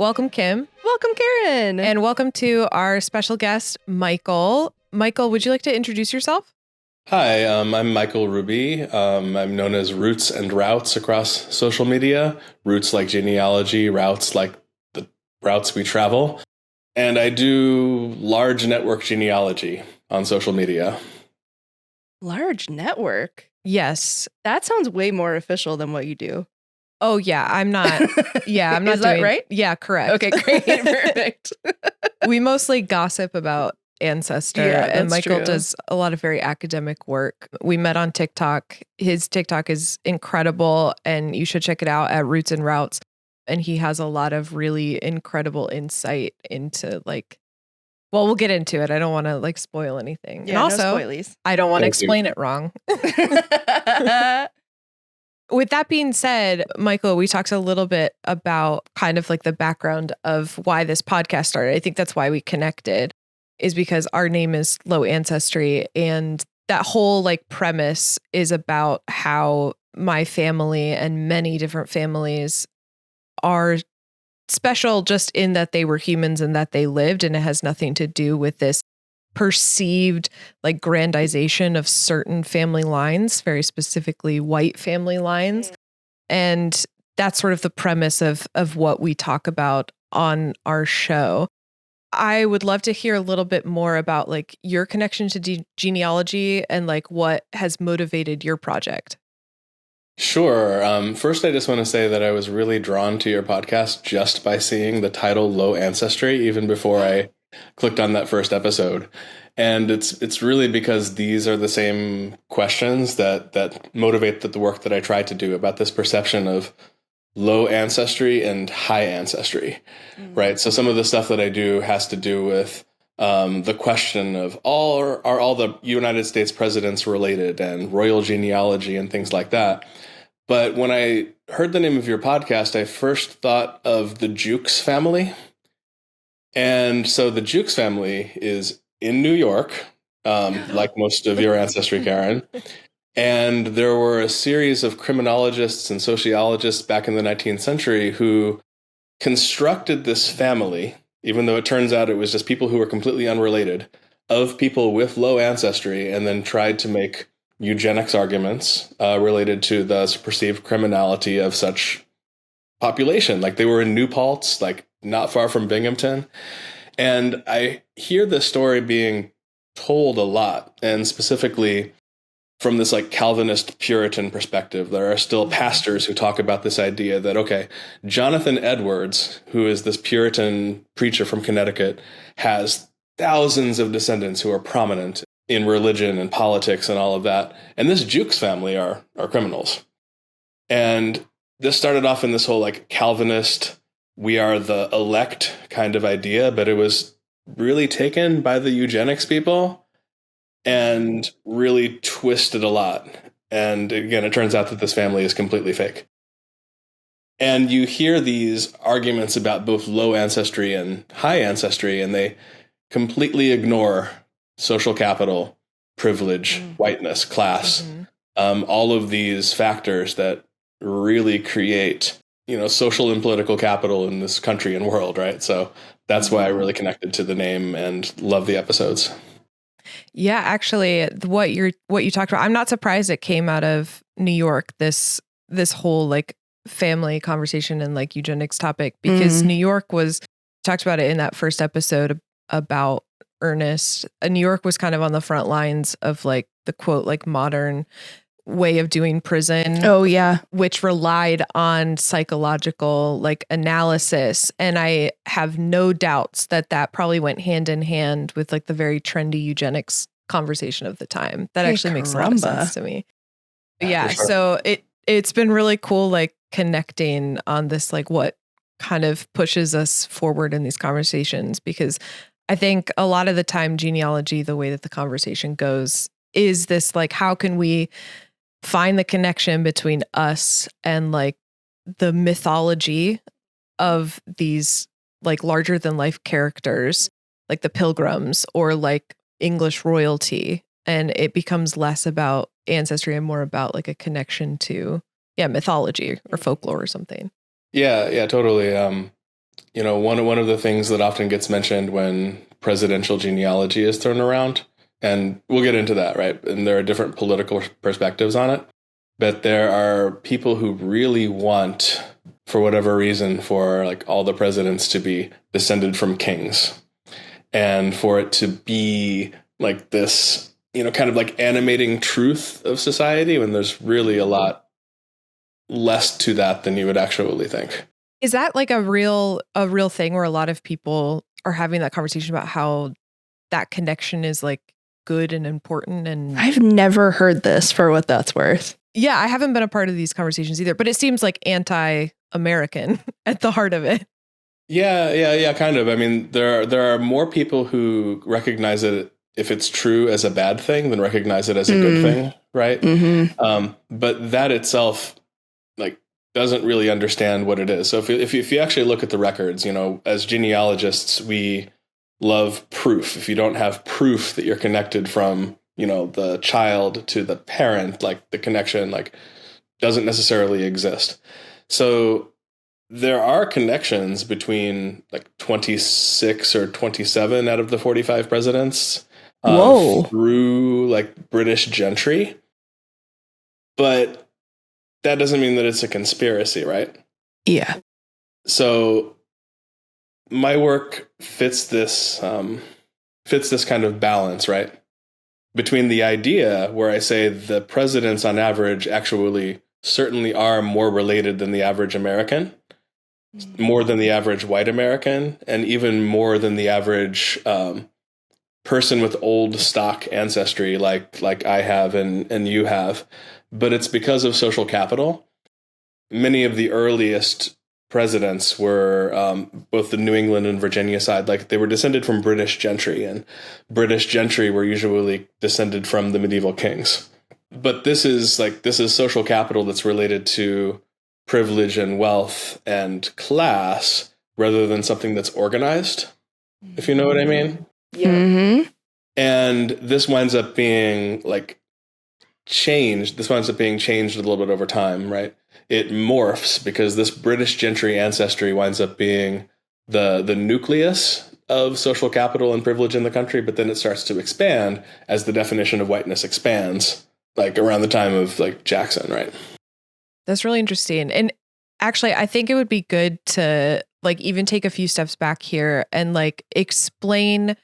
Welcome, Kim. Welcome, Karyn. And welcome to our special guest, Michael. Michael, would you like to introduce yourself? Hi, I'm Michael Ruby. I'm known as Roots and Routes across social media. Roots like genealogy, routes like the routes we travel. And I do large network genealogy on social media. Large network? Yes. That sounds way more official than what you do. Oh, yeah. I'm not. Yeah, I'm not Is that doing, right? Yeah, correct. Okay, great. Perfect. We mostly gossip about Ancestry, and Michael true. does a lot of very academic work. We met on TikTok. His TikTok is incredible, and you should check it out at Roots and Routes. And he has a lot of really incredible insight into well, we'll get into it. I don't want to spoil anything. Yeah, and also, no spoilies. I don't want to Thank you. explain it wrong. With that being said, Michael, we talked a little bit about kind of the background of why this podcast started. I think that's why we connected, is because our name is Low Ancestry. And that whole premise is about how my family and many different families are special just in that they were humans and that they lived. And it has nothing to do with this perceived grandization of certain family lines, very specifically white family lines. And that's sort of the premise of what we talk about on our show. I would love to hear a little bit more about your connection to genealogy and what has motivated your project. Sure. First, I just want to say that I was really drawn to your podcast just by seeing the title Low Ancestry, even before I clicked on that first episode. And it's really because these are the same questions that motivate the work that I try to do about this perception of low ancestry and high ancestry, right? So some of the stuff that I do has to do with the question of are all the United States presidents related, and royal genealogy and things like that. But when I heard the name of your podcast, I first thought of the Jukes family. And so the Jukes family is in New York, like most of your ancestry, Karyn. And there were a series of criminologists and sociologists back in the 19th century who constructed this family, even though it turns out it was just people who were completely unrelated, of people with low ancestry, and then tried to make eugenics arguments related to the perceived criminality of such population. They were in New Paltz, not far from Binghamton. And I hear this story being told a lot, and specifically from this Calvinist Puritan perspective. There are still pastors who talk about this idea that, okay, Jonathan Edwards, who is this Puritan preacher from Connecticut, has thousands of descendants who are prominent in religion and politics and all of that. And this Jukes family are criminals. And this started off in this whole Calvinist, we are the elect kind of idea, but it was really taken by the eugenics people and really twisted a lot. And again, it turns out that this family is completely fake. And you hear these arguments about both low ancestry and high ancestry, and they completely ignore social capital, privilege, whiteness, class, all of these factors that really create social and political capital in this country and world, right? So that's why I really connected to the name and love the episodes. Yeah, actually, what you talked about, I'm not surprised it came out of New York, this whole family conversation and eugenics topic, because New York talked about it in that first episode about Ernest. New York was kind of on the front lines of the quote modern way of doing prison. Oh yeah. Which relied on psychological analysis. And I have no doubts that probably went hand in hand with the very trendy eugenics conversation of the time. That actually makes a lot of sense to me. Yeah. For sure. So it's been really cool connecting on this what kind of pushes us forward in these conversations, because I think a lot of the time genealogy, the way that the conversation goes, is this how can we find the connection between us and the mythology of these larger than life characters, the Pilgrims or English royalty. And it becomes less about ancestry and more about a connection to mythology or folklore or something. Yeah, totally. one of the things that often gets mentioned when presidential genealogy is thrown around, and we'll get into that, right? And there are different political perspectives on it, but there are people who really want, for whatever reason, for like all the presidents to be descended from kings, and for it to be like this, kind of like animating truth of society, when there's really a lot less to that than you would actually think. Is that like a real thing where a lot of people are having that conversation about how that connection is like good and important? And I've never heard this, for what that's worth. Yeah, I haven't been a part of these conversations either, but it seems like anti-American at the heart of it. Yeah, kind of. I mean, there are more people who recognize it, if it's true, as a bad thing than recognize it as a good thing, right? Mm-hmm. But that itself, like, doesn't really understand what it is. So if you actually look at the records, as genealogists, we love proof. If you don't have proof that you're connected from, the child to the parent, like the connection, like, doesn't necessarily exist. So there are connections between like 26 or 27 out of the 45 presidents through like British gentry. But that doesn't mean that it's a conspiracy, right? Yeah. So my work fits this kind of balance, right? Between the idea where I say the presidents on average actually certainly are more related than the average American, more than the average white American, and even more than the average person with old stock ancestry like I have and you have. But it's because of social capital. Many of the earliest presidents were both the New England and Virginia side, like they were descended from British gentry, and British gentry were usually descended from the medieval kings. But this is social capital that's related to privilege and wealth and class rather than something that's organized, if you know what I mean. Yeah. Mm-hmm. And this winds up being like changed. This winds up being changed a little bit over time, right? It morphs because this British gentry ancestry winds up being the nucleus of social capital and privilege in the country, but then it starts to expand as the definition of whiteness expands, like around the time of like Jackson, right? That's really interesting. And actually, I think it would be good to like even take a few steps back here and like explain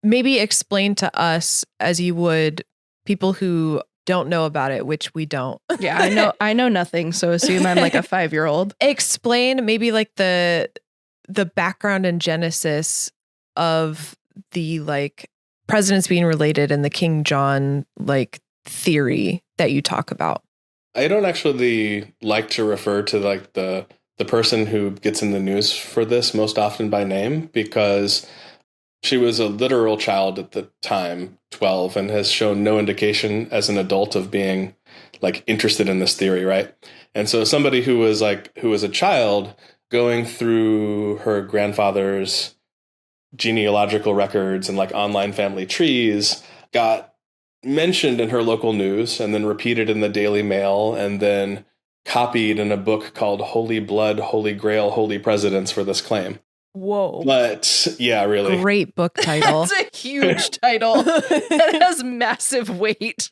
to us as you would people who don't know about it, which we don't. Yeah, I know nothing, so assume I'm like a 5-year-old. Explain maybe like the background and genesis of the like presidents being related and the King John like theory that you talk about. I don't actually like to refer to like the person who gets in the news for this most often by name, because she was a literal child at the time, 12, and has shown no indication as an adult of being like interested in this theory, right? And so somebody who was a child going through her grandfather's genealogical records and like online family trees got mentioned in her local news and then repeated in the Daily Mail and then copied in a book called Holy Blood, Holy Grail, Holy Presidents for this claim. Whoa. But yeah, really. Great book title. That's a huge title. That has massive weight.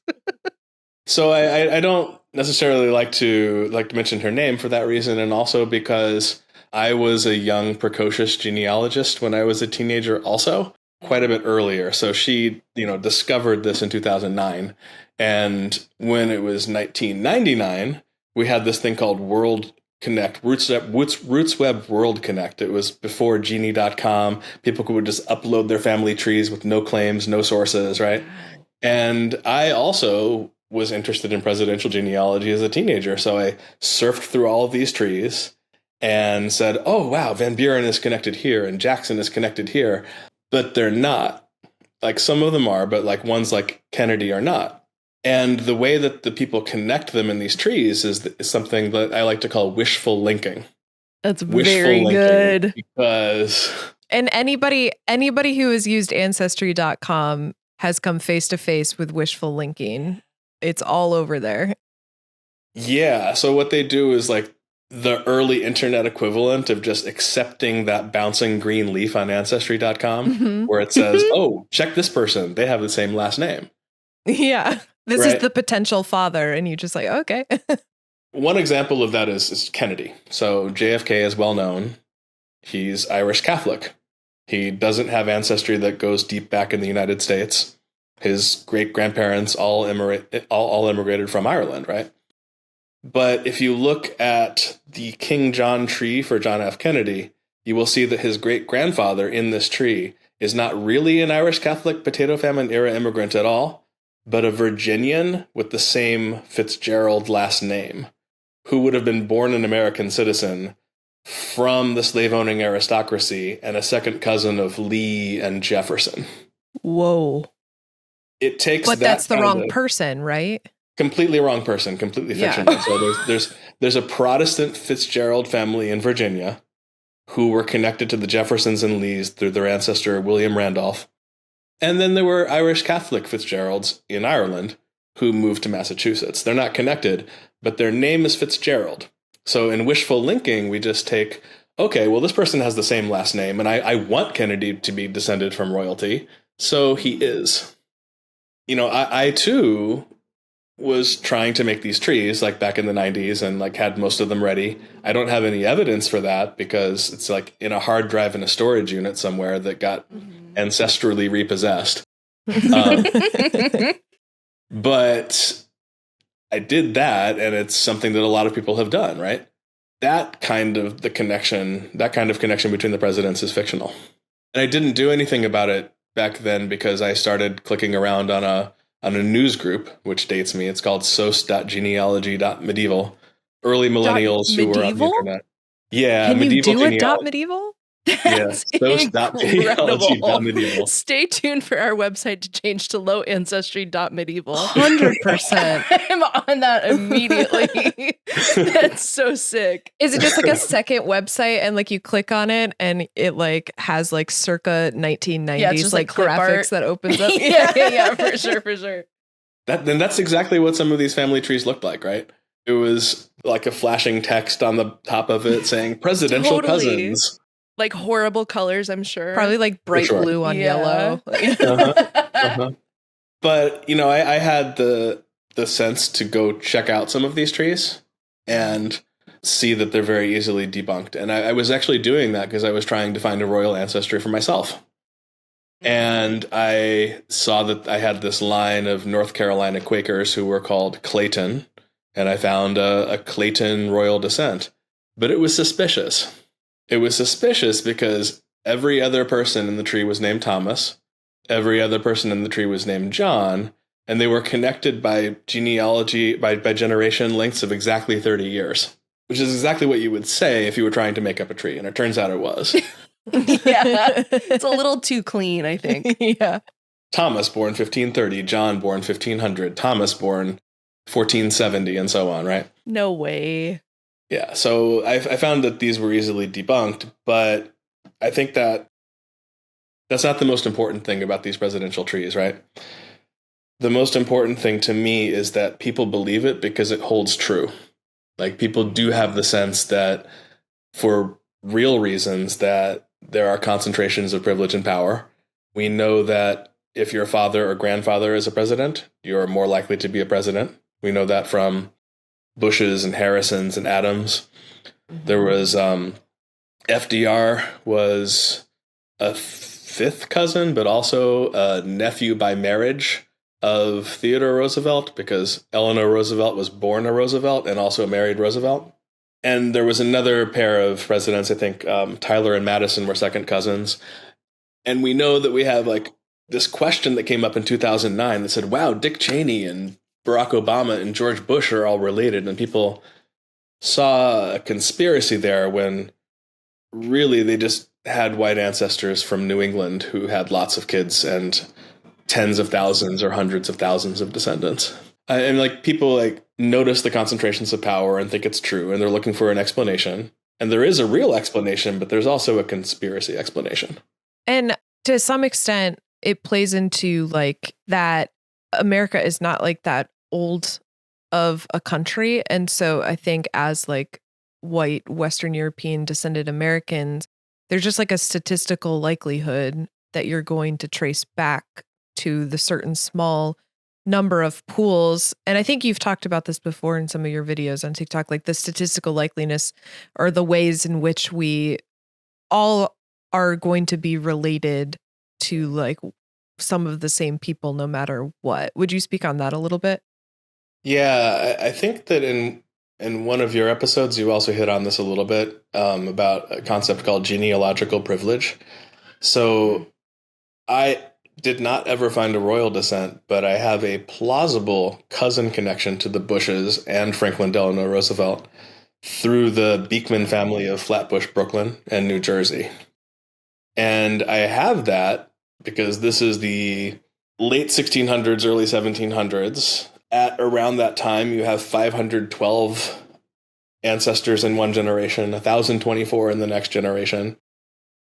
So I don't necessarily like to mention her name for that reason, and also because I was a young, precocious genealogist when I was a teenager also, quite a bit earlier. So she, discovered this in 2009. And when it was 1999, we had this thing called World Connect, RootsWeb World Connect. It was before genie.com. People would just upload their family trees with no claims, no sources, right? And I also was interested in presidential genealogy as a teenager. So I surfed through all of these trees and said, oh, wow, Van Buren is connected here and Jackson is connected here. But they're not. Like some of them are, but like ones like Kennedy are not. And the way that the people connect them in these trees is something that I like to call wishful linking. That's very good. Because and anybody who has used Ancestry.com has come face to face with wishful linking. It's all over there. Yeah. So what they do is like the early internet equivalent of just accepting that bouncing green leaf on Ancestry.com where it says, oh, check this person. They have the same last name. Yeah. This is Right. the potential father. And you just like, okay. One example of that is Kennedy. So JFK is well known. He's Irish Catholic. He doesn't have ancestry that goes deep back in the United States. His great-grandparents all immigrated from Ireland, right? But if you look at the King John tree for John F. Kennedy, you will see that his great-grandfather in this tree is not really an Irish Catholic potato famine era immigrant at all, but a Virginian with the same Fitzgerald last name, who would have been born an American citizen from the slave-owning aristocracy and a second cousin of Lee and Jefferson. Whoa. It takes But that that's the kind wrong of- person, right? Completely wrong person, completely Yeah. fictional. So there's a Protestant Fitzgerald family in Virginia who were connected to the Jeffersons and Lees through their ancestor William Randolph. And then there were Irish Catholic Fitzgeralds in Ireland who moved to Massachusetts. They're not connected, but their name is Fitzgerald. So in wishful linking, we just take, okay, well, this person has the same last name, and I want Kennedy to be descended from royalty, so he is. You know, I too was trying to make these trees like back in the 90s and like had most of them ready. I don't have any evidence for that because it's like in a hard drive in a storage unit somewhere that got ancestrally repossessed. But I did that, and it's something that a lot of people have done, right? That kind of connection between the presidents is fictional. And I didn't do anything about it back then because I started clicking around on a news group, which dates me. It's called sos.genealogy.medieval. Early millennials who were on the medieval? internet. Yeah, Can you medieval do a genealogy. dot medieval? That's incredible. sos.genealogy.medieval. Stay tuned for our website to change to lowancestry.medieval. 100%. I'm on that immediately. That's so sick. Is it just like a second website and like you click on it and it like has like circa 1990s Yeah, it's just like like clip graphics art. that opens up? yeah, for sure. Then that's exactly what some of these family trees looked like, right? It was like a flashing text on the top of it saying presidential Totally. cousins. Like horrible colors, I'm sure. Probably like bright sure. blue on Yeah. yellow. But, you know, I had the sense to go check out some of these trees and see that they're very easily debunked. And I was actually doing that because I was trying to find a royal ancestry for myself. And I saw that I had this line of North Carolina Quakers who were called Clayton. And I found a Clayton royal descent. But it was suspicious. It was suspicious because every other person in the tree was named Thomas. Every other person in the tree was named John. And they were connected by genealogy, by generation lengths of exactly 30 years. Which is exactly what you would say if you were trying to make up a tree. And it turns out it was. Yeah. It's a little too clean, I think. Yeah. Thomas born 1530, John born 1500, Thomas born 1470, and so on, right? No way. Yeah, so I found that these were easily debunked, but I think that that's not the most important thing about these presidential trees, right? The most important thing to me is that people believe it because it holds true. Like, people do have the sense that for real reasons that there are concentrations of privilege and power. We know that if your father or grandfather is a president, you're more likely to be a president. We know that from Bushes and Harrisons and Adams. There was FDR was a fifth cousin, but also a nephew by marriage of Theodore Roosevelt, because Eleanor Roosevelt was born a Roosevelt and also married Roosevelt. And there was another pair of presidents, I think Tyler and Madison were second cousins. And we know that we have like this question that came up in 2009 that said, wow, Dick Cheney and Barack Obama and George Bush are all related. And people saw a conspiracy there when really they just had white ancestors from New England who had lots of kids and tens of thousands or hundreds of thousands of descendants. And like people like notice the concentrations of power and think it's true, and they're looking for an explanation. And there is a real explanation, but there's also a conspiracy explanation. And to some extent, it plays into like that America is not like that old of a country. And so I think as like white Western European descended Americans, there's just like a statistical likelihood that you're going to trace back to the certain small number of pools. And I think you've talked about this before in some of your videos on TikTok, like the statistical likeliness or the ways in which we all are going to be related to like some of the same people no matter what. Would you speak on that a little bit? Yeah, I think that in one of your episodes, you also hit on this a little bit about a concept called genealogical privilege. So I did not ever find a royal descent, but I have a plausible cousin connection to the Bushes and Franklin Delano Roosevelt through the Beekman family of Flatbush, Brooklyn, and New Jersey. And I have that because this is the late 1600s, early 1700s. At around that time, you have 512 ancestors in one generation, 1,024 in the next generation.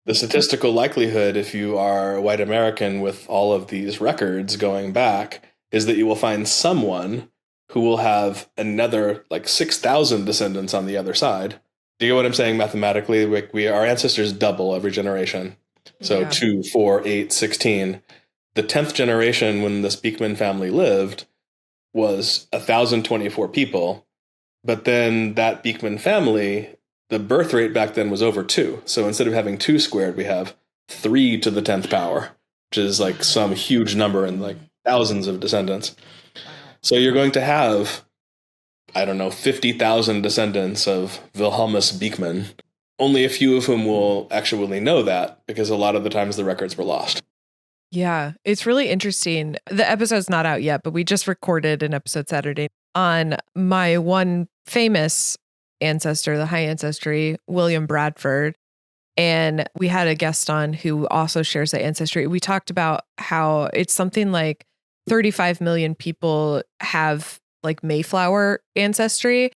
The statistical likelihood, if you are a white American with all of these records going back, is that you will find someone who will have another like 6,000 descendants on the other side. Do you get what I'm saying mathematically? Our ancestors double every generation. So 2, 4, 8, 16. The 10th generation, when the Beekman family lived, was 1,024 people. But then that Beekman family, the birth rate back then was over 2. So instead of having 2 squared, we have 3 to the 10th power, which is like some huge number and like thousands of descendants. So you're going to have, 50,000 descendants of Wilhelmus Beekman. Only a few of whom will actually know that because a lot of the times the records were lost. Yeah, it's really interesting. The episode's not out yet, but we just recorded an episode Saturday on my one famous ancestor, the high ancestry, William Bradford. And we had a guest on who also shares the ancestry. We talked about how it's something like 35 million people have like Mayflower ancestry.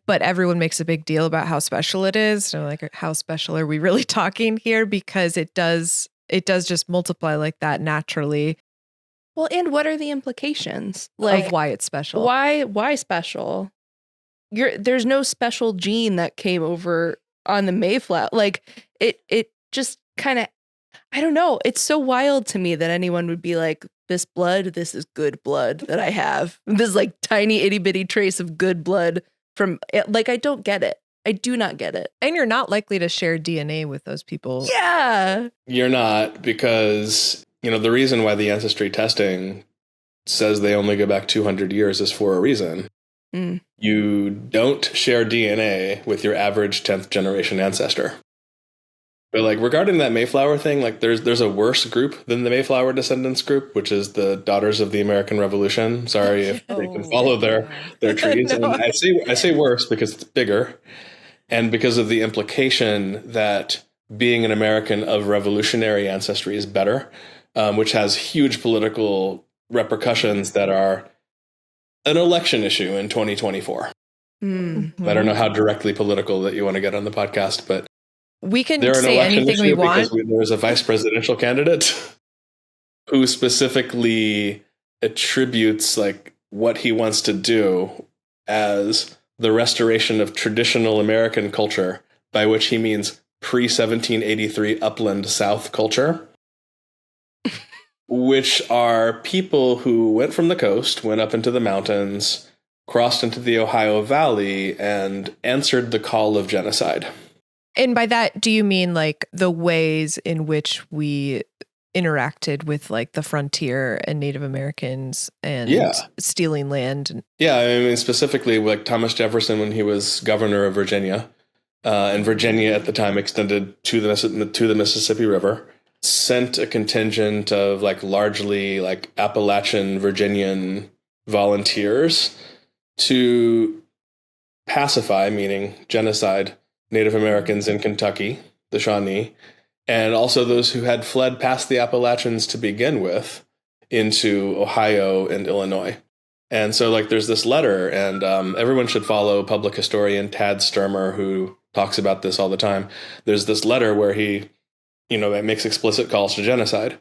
But everyone makes a big deal about how special it is. So like, how special are we really talking here? Because it does just multiply like that naturally. Well, and what are the implications? Like, of why it's special? Why special? There's no special gene that came over on the Mayflower. Like it just kind of, I don't know. It's so wild to me that anyone would be like, this is good blood that I have. This like tiny itty bitty trace of good blood from, like, I don't get it. I do not get it. And you're not likely to share DNA with those people. Yeah. You're not, because, the reason why the ancestry testing says they only go back 200 years is for a reason. Mm. You don't share DNA with your average 10th generation ancestor. But like regarding that Mayflower thing, like there's a worse group than the Mayflower descendants group, which is the Daughters of the American Revolution. Sorry if they can follow their trees. No. And I say worse because it's bigger. And because of the implication that being an American of revolutionary ancestry is better, which has huge political repercussions that are an election issue in 2024. Mm-hmm. I don't know how directly political that you want to get on the podcast, but we can say anything we want. Because there's a vice presidential candidate who specifically attributes like what he wants to do as the restoration of traditional American culture, by which he means pre-1783 upland South culture, which are people who went from the coast, went up into the mountains, crossed into the Ohio Valley, and answered the call of genocide. And by that, do you mean like the ways in which we interacted with like the frontier and Native Americans and stealing land? Yeah, I mean, specifically like Thomas Jefferson when he was governor of Virginia, and Virginia at the time extended to the Mississippi River, sent a contingent of like largely like Appalachian Virginian volunteers to pacify, meaning genocide, Native Americans in Kentucky, the Shawnee, and also those who had fled past the Appalachians to begin with into Ohio and Illinois. And so like there's this letter, and everyone should follow public historian Tad Sturmer, who talks about this all the time. There's this letter where he, makes explicit calls to genocide.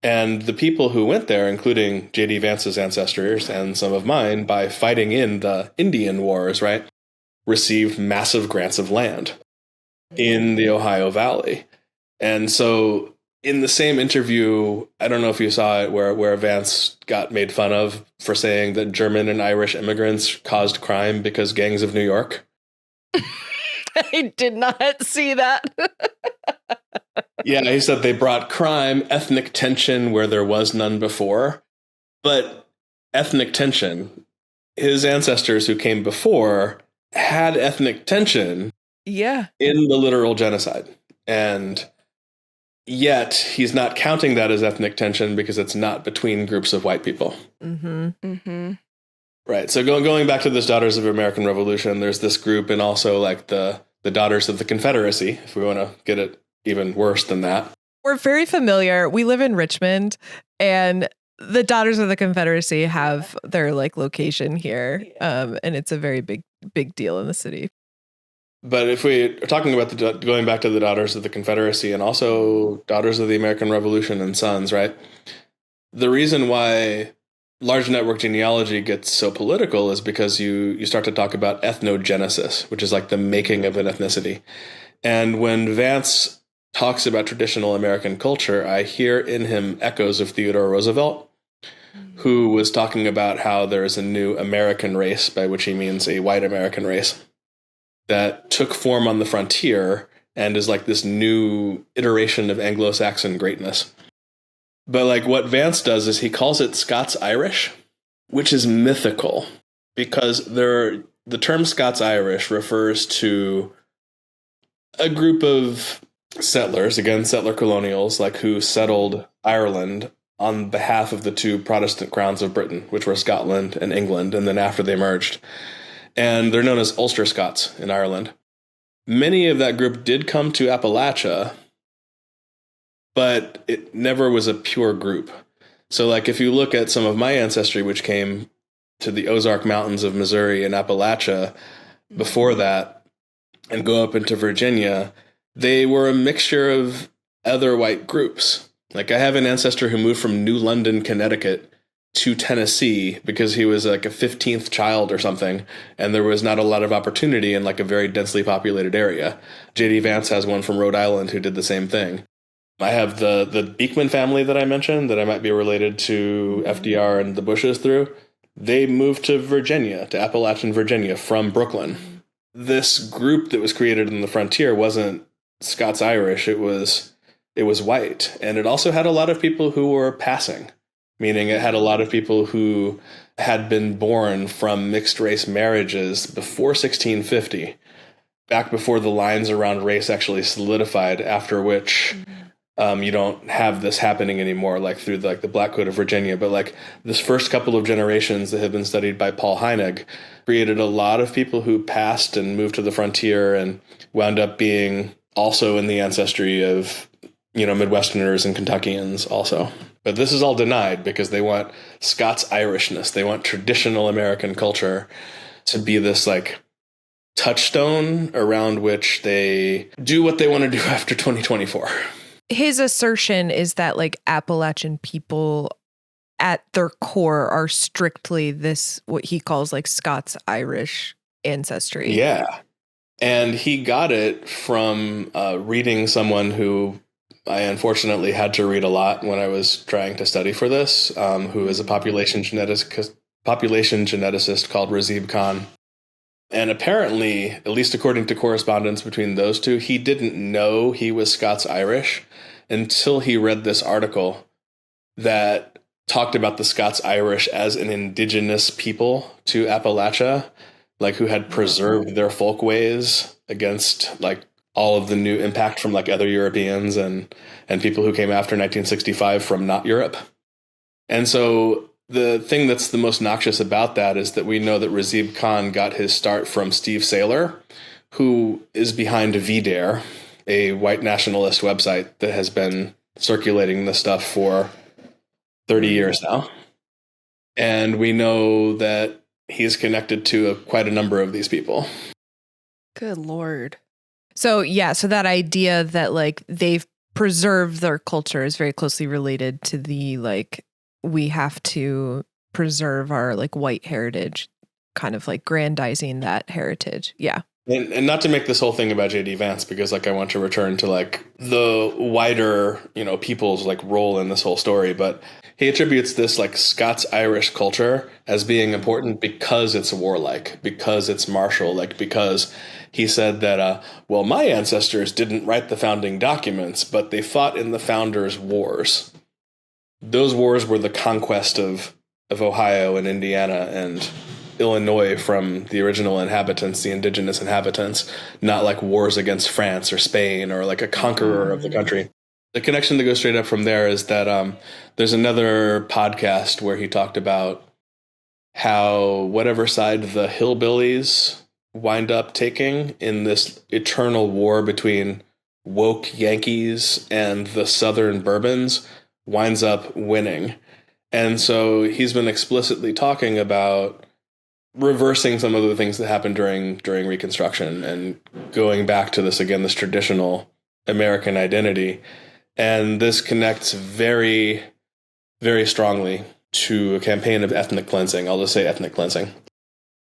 And the people who went there, including J.D. Vance's ancestors and some of mine, by fighting in the Indian Wars, right? received massive grants of land in the Ohio Valley. And so in the same interview, I don't know if you saw it, where Vance got made fun of for saying that German and Irish immigrants caused crime because gangs of New York. I did not see that. Yeah, he said they brought crime, ethnic tension where there was none before. But ethnic tension, his ancestors who came before had ethnic tension Yeah. in the literal genocide. And yet he's not counting that as ethnic tension because it's not between groups of white people. Mm-hmm. Mm-hmm. Right. So going back to this Daughters of American Revolution, there's this group and also like the Daughters of the Confederacy, if we want to get it even worse than that. We're very familiar. We live in Richmond, and the Daughters of the Confederacy have their like location here. And it's a very big deal in the city. But if we are talking about going back to the Daughters of the Confederacy and also Daughters of the American Revolution and Sons, right? The reason why large network genealogy gets so political is because you start to talk about ethnogenesis, which is like the making of an ethnicity. And when Vance talks about traditional American culture, I hear in him echoes of Theodore Roosevelt, who was talking about how there is a new American race, by which he means a white American race, that took form on the frontier and is like this new iteration of Anglo-Saxon greatness. But like what Vance does is he calls it Scots-Irish, which is mythical because the term Scots-Irish refers to a group of settlers, again, settler colonials, like who settled Ireland on behalf of the two Protestant crowns of Britain, which were Scotland and England, and then after they merged. And they're known as Ulster Scots in Ireland. Many of that group did come to Appalachia, but it never was a pure group. So like if you look at some of my ancestry, which came to the Ozark Mountains of Missouri and Appalachia before that, and go up into Virginia, they were a mixture of other white groups. Like I have an ancestor who moved from New London, Connecticut to Tennessee because he was like a 15th child or something, and there was not a lot of opportunity in like a very densely populated area. J.D. Vance has one from Rhode Island who did the same thing. I have the Beekman family that I mentioned that I might be related to FDR and the Bushes through. They moved to Virginia, to Appalachian Virginia from Brooklyn. This group that was created in the frontier wasn't Scots-Irish, it was white. And it also had a lot of people who were passing, meaning it had a lot of people who had been born from mixed race marriages before 1650, back before the lines around race actually solidified, after which you don't have this happening anymore, like through the Black Code of Virginia. But like this first couple of generations that have been studied by Paul Heinig created a lot of people who passed and moved to the frontier and wound up being also in the ancestry of, Midwesterners and Kentuckians also. But this is all denied because they want Scots-Irishness. They want traditional American culture to be this like touchstone around which they do what they want to do after 2024. His assertion is that like Appalachian people at their core are strictly this, what he calls like Scots-Irish ancestry. Yeah. And he got it from reading someone who I unfortunately had to read a lot when I was trying to study for this, who is a population geneticist called Razib Khan. And apparently, at least according to correspondence between those two, he didn't know he was Scots-Irish until he read this article that talked about the Scots-Irish as an indigenous people to Appalachia, like who had preserved their folkways against like all of the new impact from like other Europeans and people who came after 1965 from not Europe. And so the thing that's the most noxious about that is that we know that Razib Khan got his start from Steve Saylor, who is behind VDare, a white nationalist website that has been circulating this stuff for 30 years now. And we know that he's connected to quite a number of these people. Good Lord. So that idea that like they've preserved their culture is very closely related to the like we have to preserve our like white heritage kind of like grandizing that heritage. Yeah. And not to make this whole thing about J.D. Vance, because like I want to return to like the wider, people's like role in this whole story, but he attributes this like Scots-Irish culture as being important because it's warlike, because it's martial, like because he said that, well, my ancestors didn't write the founding documents, but they fought in the founders' wars. Those wars were the conquest of Ohio and Indiana and Illinois from the original inhabitants, the indigenous inhabitants, not like wars against France or Spain or like a conqueror of the country. The connection that goes straight up from there is that there's another podcast where he talked about how whatever side the hillbillies wind up taking in this eternal war between woke Yankees and the Southern Bourbons winds up winning. And so he's been explicitly talking about reversing some of the things that happened during Reconstruction and going back to this traditional American identity. And this connects very, very strongly to a campaign of ethnic cleansing. I'll just say ethnic cleansing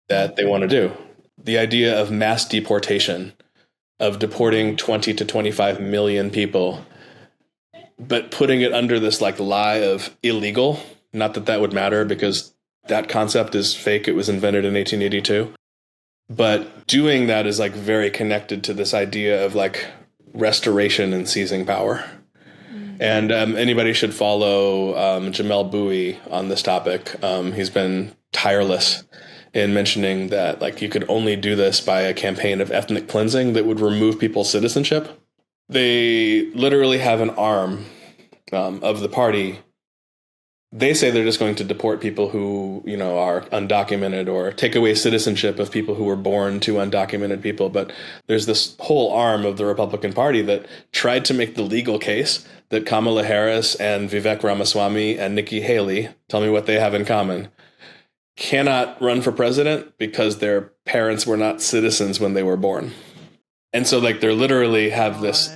that they want to do. The idea of mass deportation, of deporting 20 to 25 million people, but putting it under this like lie of illegal. Not that would matter because that concept is fake. It was invented in 1882. But doing that is like very connected to this idea of like restoration and seizing power. And anybody should follow Jamel Bowie on this topic. He's been tireless in mentioning that like you could only do this by a campaign of ethnic cleansing that would remove people's citizenship. They literally have an arm of the party. They say they're just going to deport people who, are undocumented or take away citizenship of people who were born to undocumented people. But there's this whole arm of the Republican Party that tried to make the legal case that Kamala Harris and Vivek Ramaswamy and Nikki Haley, tell me what they have in common, cannot run for president because their parents were not citizens when they were born. And so like they literally have this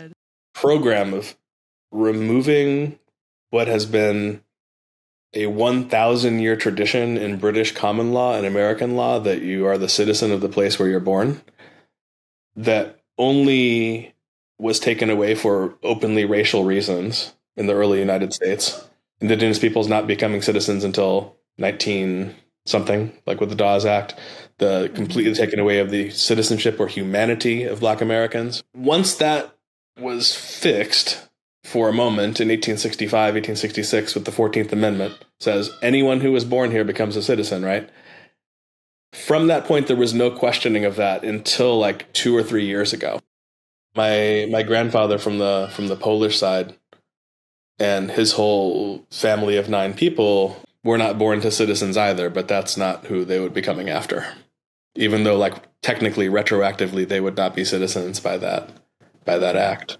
program of removing what has been a 1,000-year tradition in British common law and American law that you are the citizen of the place where you're born, that only was taken away for openly racial reasons in the early United States. Indigenous peoples not becoming citizens until 19-something, like with the Dawes Act, the completely taken away of the citizenship or humanity of Black Americans. Once that was fixed, for a moment in 1865, 1866 with the 14th Amendment says anyone who was born here becomes a citizen, right? From that point, there was no questioning of that until like 2 or 3 years ago. My grandfather from the Polish side and his whole family of 9 people were not born to citizens either, but that's not who they would be coming after. Even though like technically retroactively they would not be citizens by that act.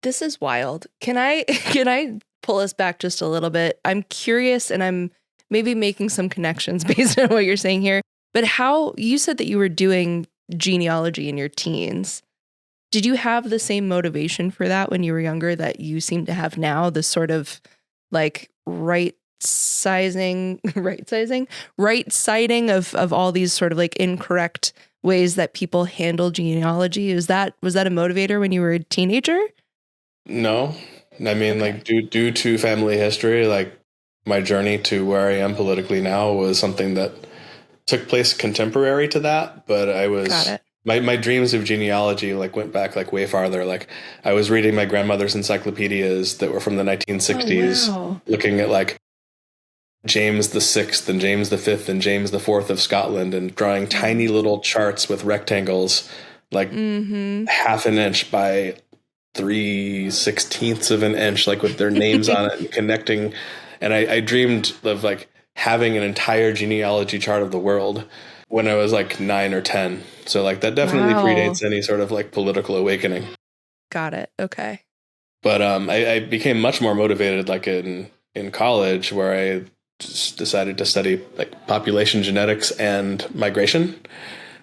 This is wild. Can I pull us back just a little bit? I'm curious, and I'm maybe making some connections based on what you're saying here. But how you said that you were doing genealogy in your teens. Did you have the same motivation for that when you were younger that you seem to have now? This sort of like right siding of all these sort of like incorrect ways that people handle genealogy. Was that a motivator when you were a teenager? No, I mean, like due to family history, like my journey to where I am politically now was something that took place contemporary to that. But I was my dreams of genealogy like went back like way farther. Like I was reading my grandmother's encyclopedias that were from the 1960s, looking at like James the Sixth and James the Fifth and James the Fourth of Scotland, and drawing tiny little charts with rectangles, like half an inch by 3/16 of an inch, like with their names on it and connecting. And I dreamed of like having an entire genealogy chart of the world when I was like 9 or 10. So like that definitely predates any sort of like political awakening. Got it. Okay. But I became much more motivated like in college, where I just decided to study like population genetics and migration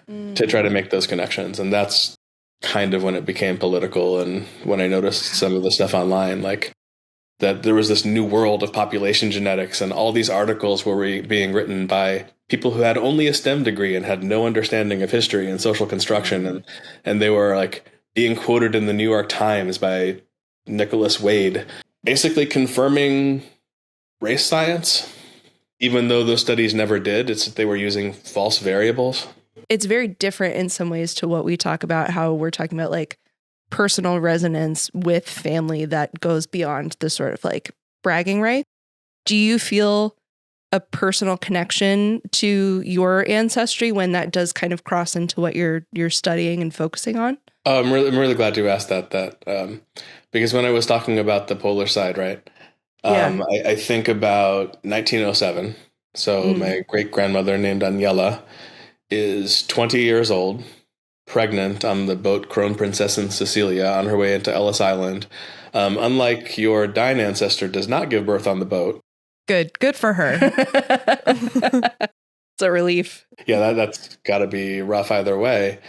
to try to make those connections. And that's kind of when it became political, and when I noticed some of the stuff online, like that there was this new world of population genetics, and all these articles were being written by people who had only a STEM degree and had no understanding of history and social construction, and they were like being quoted in the New York Times by Nicholas Wade, basically confirming race science, even though those studies never did. It's that they were using false variables. It's very different in some ways to what we talk about, how we're talking about like personal resonance with family that goes beyond the sort of like bragging rights. Do you feel a personal connection to your ancestry when that does kind of cross into what you're studying and focusing on? I'm really glad you asked that because when I was talking about the polar side, right, I think about 1907. So my great grandmother named Aniela is 20 years old, pregnant on the boat Kronprinzessin Cecilia on her way into Ellis Island. Unlike your Dine ancestor, does not give birth on the boat. Good for her. It's a relief. Yeah, that's got to be rough either way.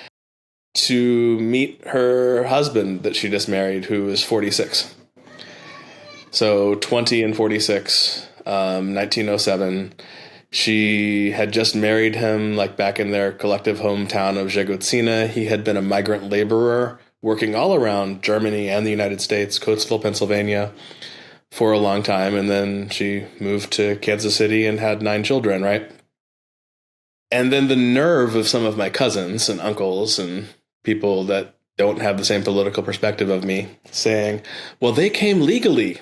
To meet her husband that she just married, who is 46. So 20 and 46, 1907. She had just married him like back in their collective hometown of Żegoczyna. He had been a migrant laborer working all around Germany and the United States, Coatesville, Pennsylvania, for a long time. And then she moved to Kansas City and had 9 children, right? And then the nerve of some of my cousins and uncles and people that don't have the same political perspective of me saying, well, they came legally.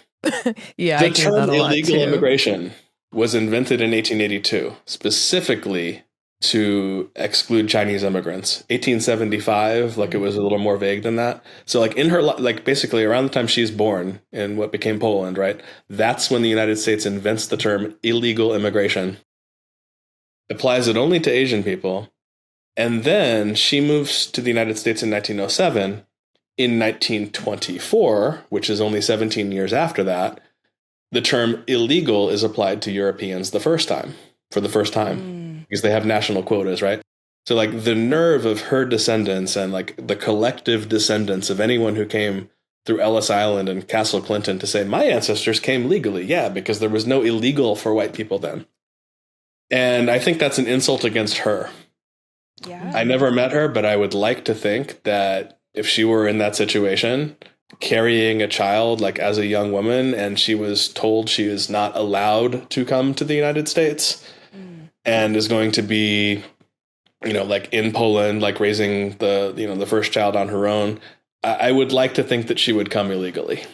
Yeah, the term illegal immigration was invented in 1882, specifically to exclude Chinese immigrants. 1875, like it was a little more vague than that. So like in her, like basically around the time she's born in what became Poland, right? That's when the United States invents the term illegal immigration, applies it only to Asian people. And then she moves to the United States in 1907. In 1924, which is only 17 years after that, the term illegal is applied to Europeans for the first time, because they have national quotas, right? So like the nerve of her descendants and like the collective descendants of anyone who came through Ellis Island and Castle Clinton to say, my ancestors came legally. Yeah, because there was no illegal for white people then. And I think that's an insult against her. Yeah. I never met her, but I would like to think that if she were in that situation, carrying a child like as a young woman, and she was told she is not allowed to come to the United States and is going to be, like in Poland, like raising the first child on her own, I would like to think that she would come illegally.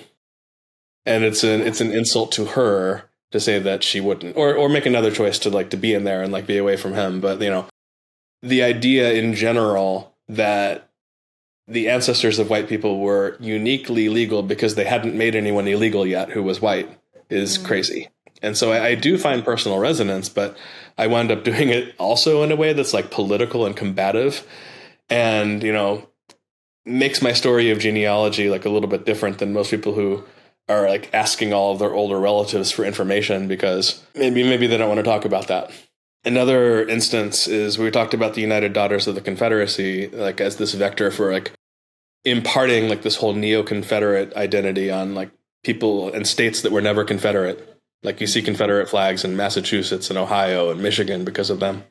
And it's an insult to her to say that she wouldn't, or make another choice to be in there and like be away from him. But, the idea in general that the ancestors of white people were uniquely legal because they hadn't made anyone illegal yet who was white is crazy. And so I do find personal resonance, but I wound up doing it also in a way that's like political and combative and, makes my story of genealogy like a little bit different than most people who are like asking all of their older relatives for information because maybe they don't want to talk about that. Another instance is we talked about the United Daughters of the Confederacy, like as this vector for like imparting like this whole neo-Confederate identity on like people and states that were never Confederate. Like you see Confederate flags in Massachusetts and Ohio and Michigan because of them.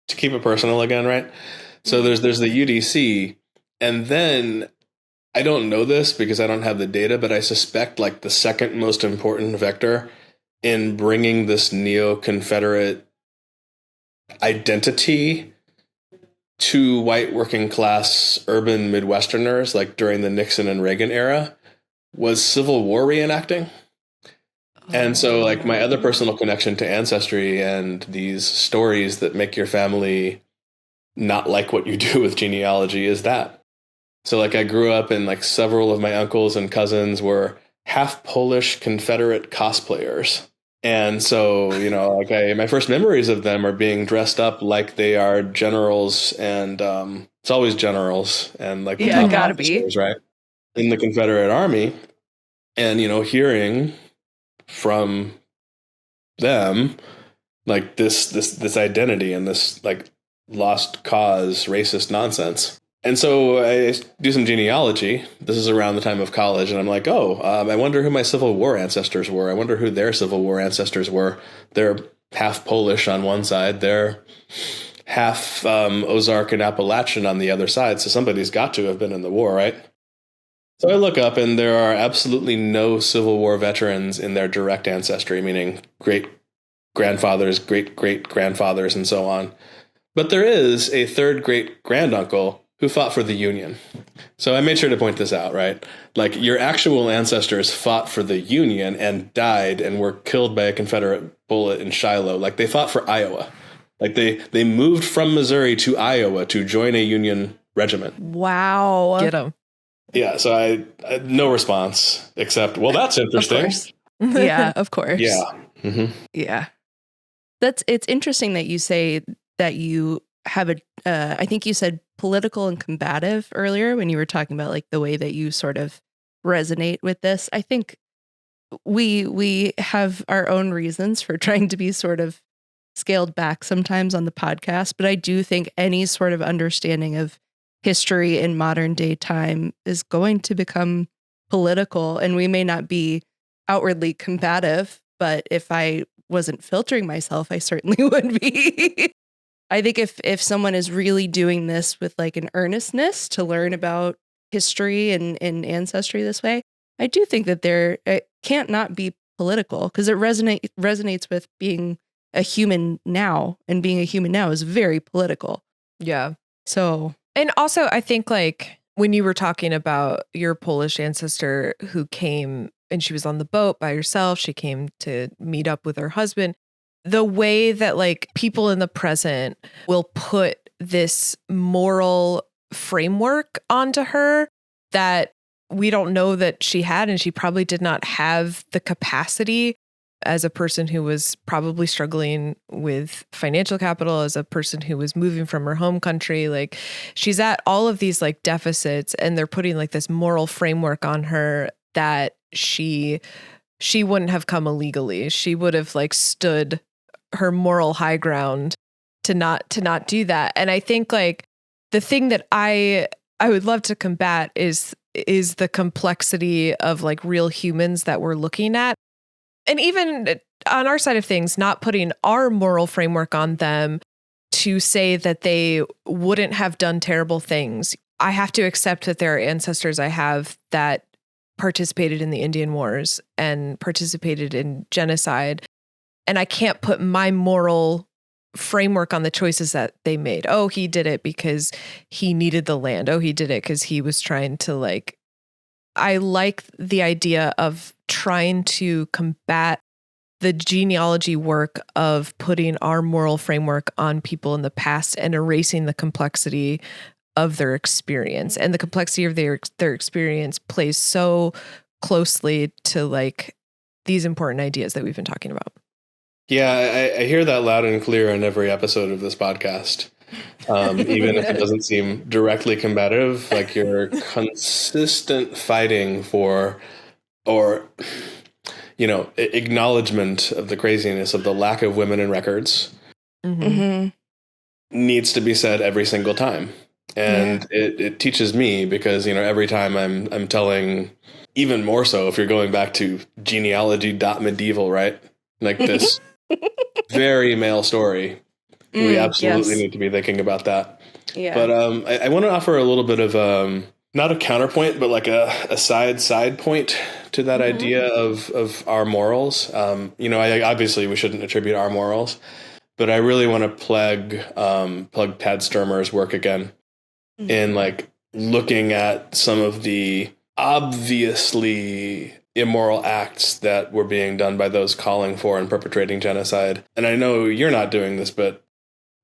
To keep it personal again, right? So there's the UDC, and then I don't know this because I don't have the data, but I suspect like the second most important vector in bringing this neo-Confederate identity to white working class urban Midwesterners, like during the Nixon and Reagan era, was Civil War reenacting. And so like my other personal connection to Ancestry and these stories that make your family not like what you do with genealogy is that. So like I grew up and like several of my uncles and cousins were half Polish Confederate cosplayers. And so, my first memories of them are being dressed up like they are generals, and it's always generals and like the top gotta officers, right, in the Confederate Army, and hearing from them like this identity and this like lost cause racist nonsense. And so I do some genealogy. This is around the time of college, and I'm like, I wonder who my Civil War ancestors were. I wonder who their Civil War ancestors were. They're half Polish on one side. They're half Ozark and Appalachian on the other side. So somebody's got to have been in the war, right? So I look up, and there are absolutely no Civil War veterans in their direct ancestry, meaning great-grandfathers, great-great-grandfathers, and so on. But there is a third great-granduncle who fought for the Union. So I made sure to point this out, right? Like, your actual ancestors fought for the Union and died and were killed by a Confederate bullet in Shiloh. Like, they fought for Iowa. Like, they moved from Missouri to Iowa to join a Union regiment. Wow. Get them. Yeah, so I no response except, well, that's interesting. Of course. Yeah, of course. Yeah. Mm-hmm. Yeah. It's interesting that you say that you have I think you said political and combative earlier when you were talking about like the way that you sort of resonate with this. I think we have our own reasons for trying to be sort of scaled back sometimes on the podcast, but I do think any sort of understanding of history in modern day time is going to become political, and we may not be outwardly combative, but if I wasn't filtering myself, I certainly would be. I think if someone is really doing this with like an earnestness to learn about history and ancestry this way, I do think that it can't not be political, because it resonates with being a human now, and being a human now is very political. Yeah. So, and also I think like when you were talking about your Polish ancestor who came and she was on the boat by herself, she came to meet up with her husband. The way that like people in the present will put this moral framework onto her that we don't know that she had, and she probably did not have the capacity as a person who was probably struggling with financial capital, as a person who was moving from her home country. Like, she's at all of these like deficits, and they're putting like this moral framework on her that she wouldn't have come illegally. She would have like stood her moral high ground to not do that. And I think like the thing that I would love to combat is the complexity of like real humans that we're looking at. And even on our side of things, not putting our moral framework on them to say that they wouldn't have done terrible things. I have to accept that there are ancestors I have that participated in the Indian Wars and participated in genocide. And I can't put my moral framework on the choices that they made. Oh, he did it because he needed the land. Oh, he did it because he was trying to like, I like the idea of trying to combat the genealogy work of putting our moral framework on people in the past and erasing the complexity of their experience. And the complexity of their experience plays so closely to like these important ideas that we've been talking about. Yeah, I hear that loud and clear in every episode of this podcast. Even if it doesn't seem directly combative, like your consistent fighting for, or, acknowledgement of the craziness of the lack of women in records needs to be said every single time. And it teaches me because, every time I'm telling, even more so if you're going back to genealogy.medieval, right? Like this very male story. We absolutely need to be thinking about that. Yeah. But I want to offer a little bit of not a counterpoint, but like a side point to that idea of our morals. Obviously we shouldn't attribute our morals, but I really want to plug Tad Sturmer's work again in like looking at some of the obviously immoral acts that were being done by those calling for and perpetrating genocide. And I know you're not doing this, but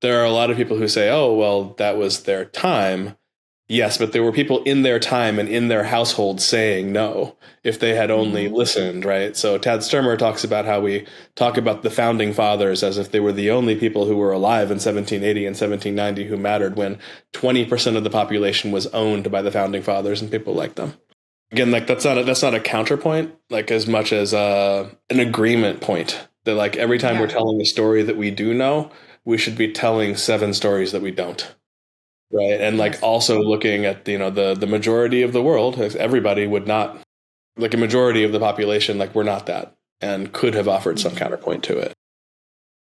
there are a lot of people who say, oh, well, that was their time. Yes, but there were people in their time and in their household saying no, if they had only listened, right? So Tad Sturmer talks about how we talk about the founding fathers as if they were the only people who were alive in 1780 and 1790 who mattered, when 20% of the population was owned by the founding fathers and people like them. Again, like that's not a counterpoint, like as much as an agreement point that like every time we're telling a story that we do know, we should be telling 7 stories that we don't. right? And like also looking at, the majority of the world, everybody would not, like a majority of the population, like we're not that, and could have offered some counterpoint to it.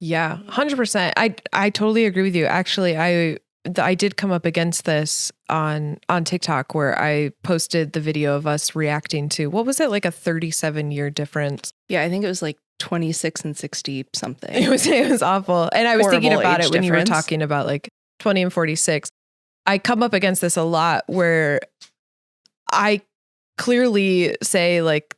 Yeah, 100%. I totally agree with you. Actually, I did come up against this on TikTok, where I posted the video of us reacting to, what was it, like a 37-year difference? Yeah, I think it was like 26 and 60 something. It was awful. And I was thinking Horrible about age it when you were difference. talking about like 20 and 46. I come up against this a lot, where I clearly say like,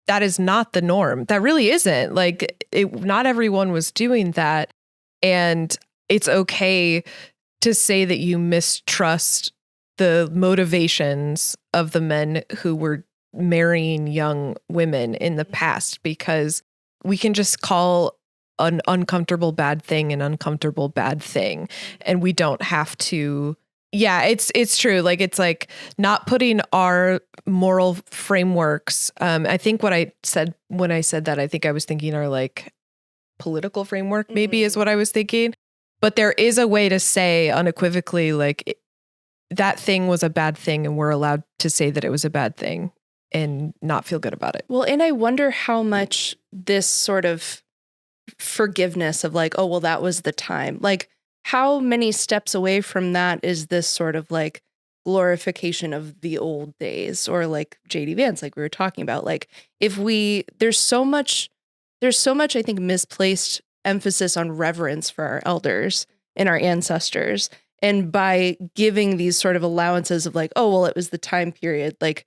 that is not the norm. That really isn't. Like, not everyone was doing that. And it's okay to say that you mistrust the motivations of the men who were marrying young women in the past, because we can just call an uncomfortable bad thing an uncomfortable bad thing. And we don't have to. Yeah, it's true. Like, it's like not putting our moral frameworks. I think what I said when I said that, I think I was thinking our like political framework maybe is what I was thinking. But there is a way to say unequivocally, like, that thing was a bad thing, and we're allowed to say that it was a bad thing and not feel good about it. Well, and I wonder how much this sort of forgiveness of like, oh, well, that was the time. Like, how many steps away from that is this sort of like glorification of the old days, or like JD Vance, like we were talking about? Like, there's so much, I think, misplaced emphasis on reverence for our elders and our ancestors. And by giving these sort of allowances of like, oh, well, it was the time period, like,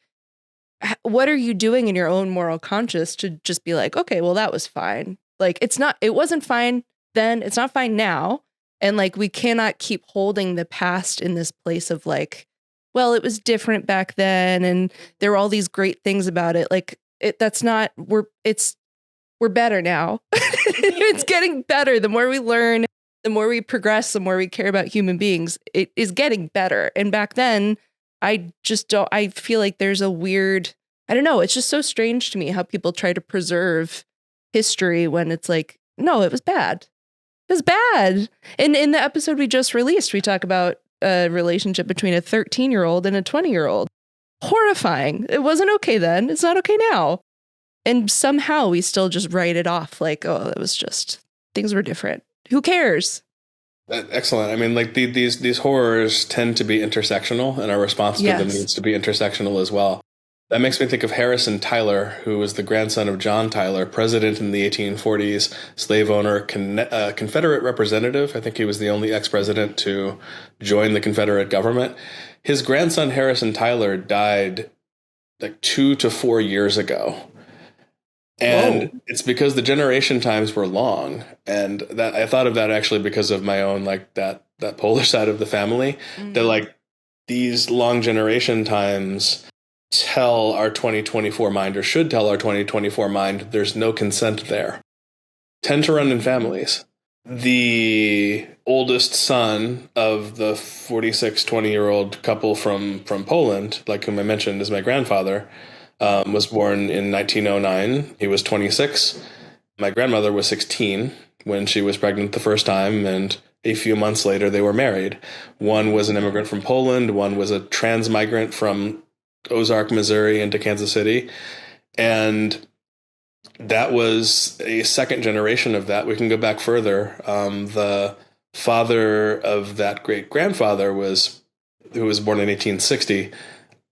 what are you doing in your own moral conscience to just be like, okay, well, that was fine. Like, it wasn't fine then, it's not fine now. And like, we cannot keep holding the past in this place of like, well, it was different back then, and there were all these great things about it. Like, we're better now. It's getting better. The more we learn, the more we progress, the more we care about human beings, it is getting better. And back then, I feel like there's a weird, I don't know, it's just so strange to me how people try to preserve history when it's like, no, it was bad. It was bad. And in the episode we just released, we talk about a relationship between a 13-year-old and a 20-year-old. Horrifying. It wasn't okay then. It's not okay now. And somehow we still just write it off like, oh, it was just, things were different. Who cares? Excellent. I mean, like these horrors tend to be intersectional, and our response to them needs to be intersectional as well. That makes me think of Harrison Tyler, who was the grandson of John Tyler, president in the 1840s, slave owner, Confederate representative. I think he was the only ex-president to join the Confederate government. His grandson, Harrison Tyler, died like 2 to 4 years ago. And It's because the generation times were long. And that I thought of that actually because of my own, like that Polish side of the family, that like these long generation times tell our 2024 mind, or should tell our 2024 mind, there's no consent there. Tend to run in families. The oldest son of the 46, 20-year-old couple from Poland, like whom I mentioned is my grandfather, was born in 1909. He was 26. My grandmother was 16 when she was pregnant the first time, and a few months later they were married. One was an immigrant from Poland, one was a transmigrant from Ozark, Missouri into Kansas City. And that was a second generation of that. We can go back further. The father of that great grandfather who was born in 1860,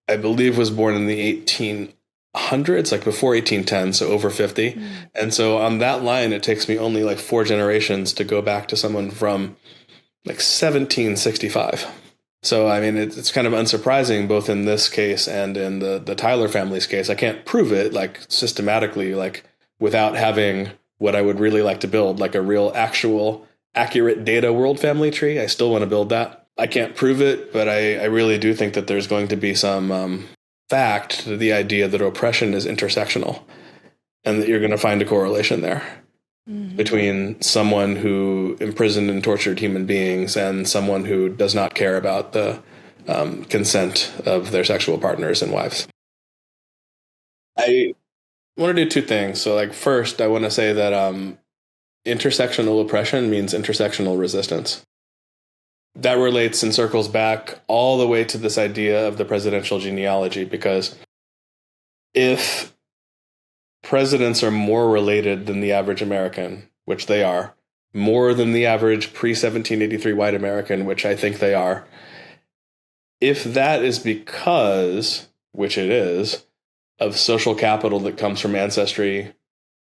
I believe was born in the 1800s, like before 1810, so over 50. And so on that line, it takes me only like 4 generations to go back to someone from like 1765. So, I mean, it's kind of unsurprising, both in this case and in the Tyler family's case. I can't prove it like systematically, like without having what I would really like to build, like a real actual accurate data world family tree. I still want to build that. I can't prove it, but I really do think that there's going to be some fact to the idea that oppression is intersectional, and that you're going to find a correlation there between someone who imprisoned and tortured human beings and someone who does not care about the consent of their sexual partners and wives. I want to do 2 things. So, like, first, I want to say that intersectional oppression means intersectional resistance. that relates and circles back all the way to this idea of the presidential genealogy, because if presidents are more related than the average American, which they are, more than the average pre-1783 white American, which I think they are, if that is because, which it is, of social capital that comes from ancestry,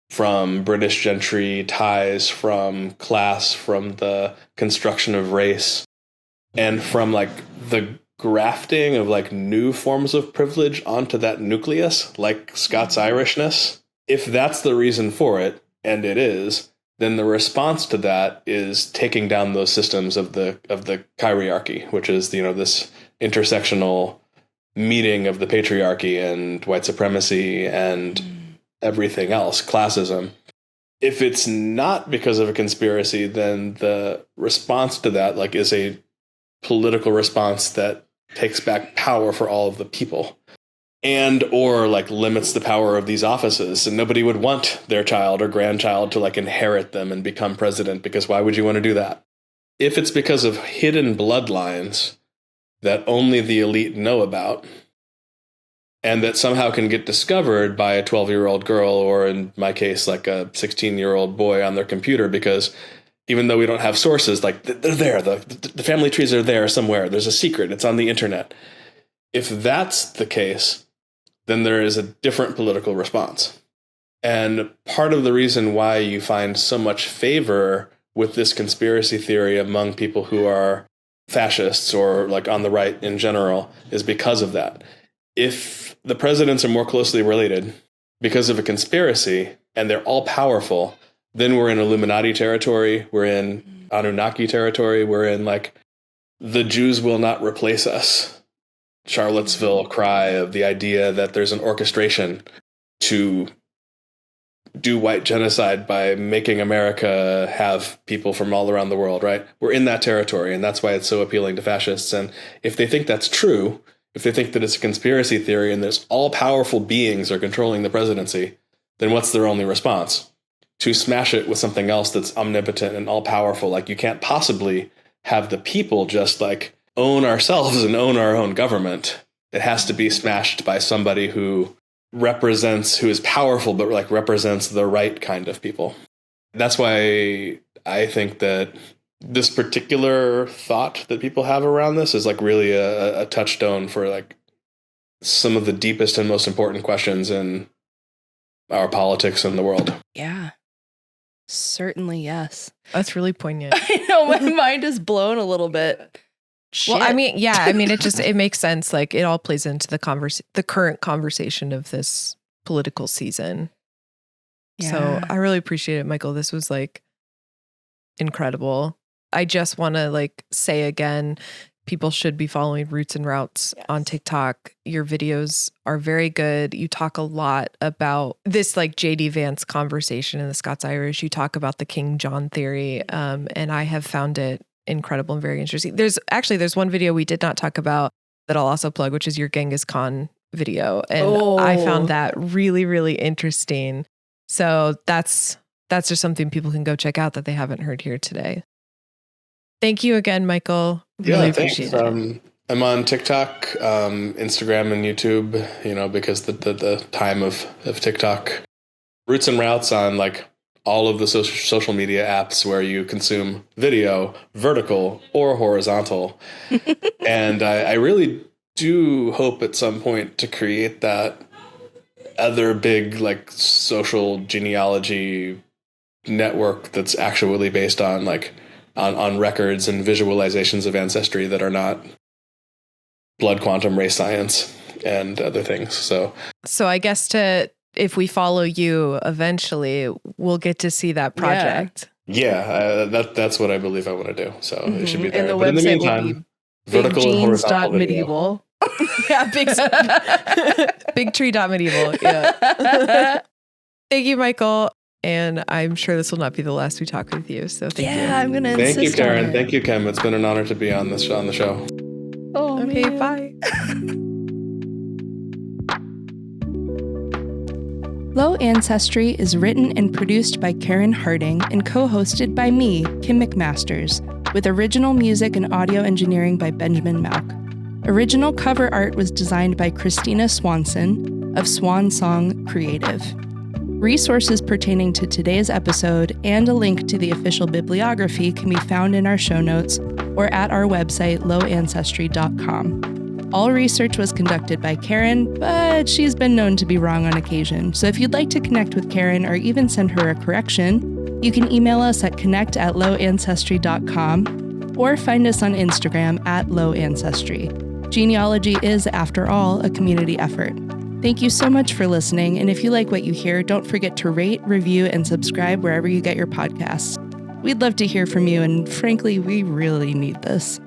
from British gentry ties, from class, from the construction of race, and from like the grafting of like new forms of privilege onto that nucleus, like Scots Irishness, if that's the reason for it, and it is, then the response to that is taking down those systems of the chiriarchy, which is, you know, this intersectional meeting of the patriarchy and white supremacy and everything else, classism. If it's not because of a conspiracy, then the response to that like is a political response that takes back power for all of the people, and or like limits the power of these offices, and nobody would want their child or grandchild to like inherit them and become president, because why would you want to do that? If it's because of hidden bloodlines that only the elite know about, and that somehow can get discovered by a 12-year-old girl, or in my case, like a 16-year-old boy on their computer, because even though we don't have sources, like they're there, the family trees are there somewhere. There's a secret. It's on the internet. If that's the case, then there is a different political response. And part of the reason why you find so much favor with this conspiracy theory among people who are fascists or like on the right in general is because of that. If the presidents are more closely related because of a conspiracy and they're all powerful, then we're in Illuminati territory, we're in Anunnaki territory, we're in like the Jews will not replace us Charlottesville cry of the idea that there's an orchestration to do white genocide by making America have people from all around the world, right? We're in that territory, and that's why it's so appealing to fascists. And if they think that's true, if they think that it's a conspiracy theory and there's all powerful beings are controlling the presidency, then what's their only response? To smash it with something else that's omnipotent and all powerful. Like, you can't possibly have the people just like own ourselves and own our own government. It has to be smashed by somebody who is powerful, but like represents the right kind of people. That's why I think that this particular thought that people have around this is like really a touchstone for like some of the deepest and most important questions in our politics in the world. Yeah. Certainly, yes. That's really poignant. I know, my mind is blown a little bit. Shit. Well, I mean, it makes sense. Like, it all plays into the current conversation of this political season. Yeah. So I really appreciate it, Michael. This was like incredible. I just want to like say again, people should be following Roots and Routes on TikTok. Your videos are very good. You talk a lot about this like J.D. Vance conversation in the Scots Irish. You talk about the King John theory. And I have found it incredible and very interesting. There's one video we did not talk about that I'll also plug, which is your Genghis Khan video. And I found that really, really interesting. So that's just something people can go check out that they haven't heard here today. Thank you again, Michael. Really appreciate it. I'm on TikTok, Instagram, and YouTube, because the time of TikTok. Roots and Routes on like all of the social media apps where you consume video, vertical or horizontal. And I really do hope at some point to create that other big like social genealogy network that's actually based on like on records and visualizations of ancestry that are not blood quantum race science and other things. So I guess if we follow you eventually, we'll get to see that project. Yeah, that's what I believe I want to do. So it should be there. And the but in the website meantime, will be vertical and horizontal medieval. Yeah, bigtree.medieval. Yeah. Thank you, Michael. And I'm sure this will not be the last we talk with you. So thank you. Yeah, I'm going to insist. Thank you, Karyn. Thank you, Kim. It's been an honor to be on the show. Oh, okay, man. bye. Low Ancestry is written and produced by Karyn Harding and co-hosted by me, Kim McMasters. with original music and audio engineering by Benjamin Mauk. Original cover art was designed by Christina Swanson of Swansong Creative. Resources pertaining to today's episode and a link to the official bibliography can be found in our show notes or at our website, lowancestry.com. All research was conducted by Karyn, but she's been known to be wrong on occasion. So if you'd like to connect with Karyn or even send her a correction, you can email us at connect@lowancestry.com or find us on Instagram @lowancestry. Genealogy is, after all, a community effort. Thank you so much for listening, and if you like what you hear, don't forget to rate, review, and subscribe wherever you get your podcasts. We'd love to hear from you, and frankly, we really need this.